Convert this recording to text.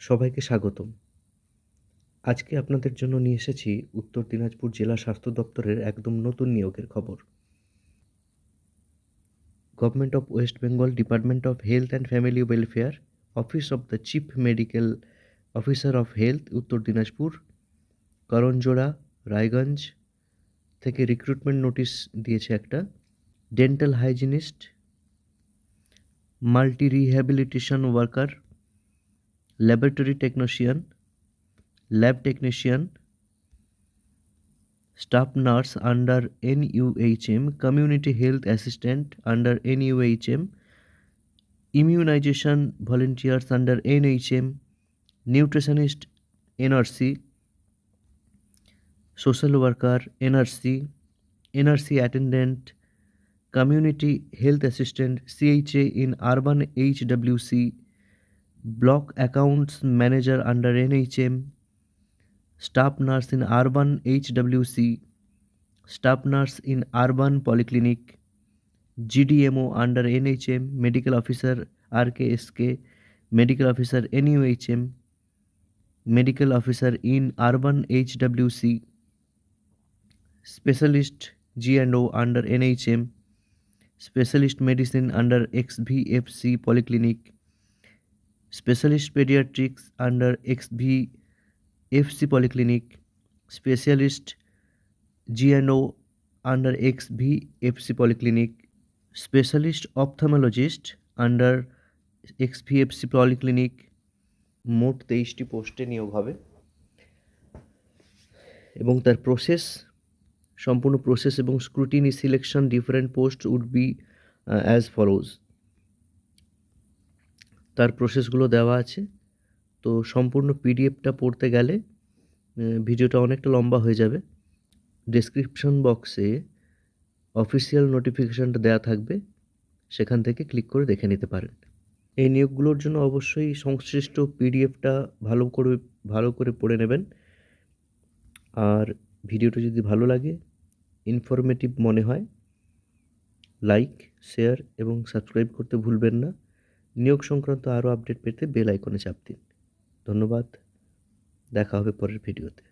সবাইকে স্বাগতম। আজকে আপনাদের জন্য নিয়ে এসেছি উত্তর দিনাজপুর জেলা স্বাস্থ্য দপ্তরের একদম নতুন নিয়োগের খবর। Government of West Bengal, department of health and family welfare, office of the chief medical officer of health, উত্তর দিনাজপুর, করঞ্জোড়া, রায়গঞ্জ থেকে রিক্রুটমেন্ট নোটিশ দিয়েছে একটা। Dental hygienist, multi rehabilitation worker, laboratory technician, lab technician, staff nurse under NUHM, community health assistant under NUHM, immunization volunteers under NHM, nutritionist NRC, social worker NRC, NRC attendant, community health assistant CHA in urban HWC, block accounts manager under NHM, staff nurse in urban HWC, staff nurse in urban polyclinic, GDMO under NHM, medical officer RKSK, medical officer NUHM, medical officer in urban HWC, specialist G&O under NHM, specialist medicine under XVFC polyclinic, specialist pediatrics under XVFC polyclinic, specialist G&O under XVFC polyclinic, specialist ophthalmologist under XVFC polyclinic. মোট 23টি পোস্টে নিয়োগ হবে এবং তার সম্পূর্ণ process এবং scrutiny selection different post would be as follows. তার প্রসেসগুলো দেওয়া আছে। তো সম্পূর্ণ পিডিএফটা পড়তে গেলে ভিডিওটা অনেকটা লম্বা হয়ে যাবে। ডেসক্রিপশন বক্সে অফিসিয়াল নোটিফিকেশানটা দেওয়া থাকবে, সেখান থেকে ক্লিক করে দেখে নিতে পারেন। এই নিয়োগগুলোর জন্য অবশ্যই সংশ্লিষ্ট পিডিএফটা ভালো করে পড়ে নেবেন। আর ভিডিওটা যদি ভালো লাগে, ইনফরমেটিভ মনে হয়, লাইক, শেয়ার এবং সাবস্ক্রাইব করতে ভুলবেন না। নিয়োগ সংক্রান্ত আরও আপডেট পেতে বেল আইকনে চাপ দিন। ধন্যবাদ। দেখা হবে পরের ভিডিওতে।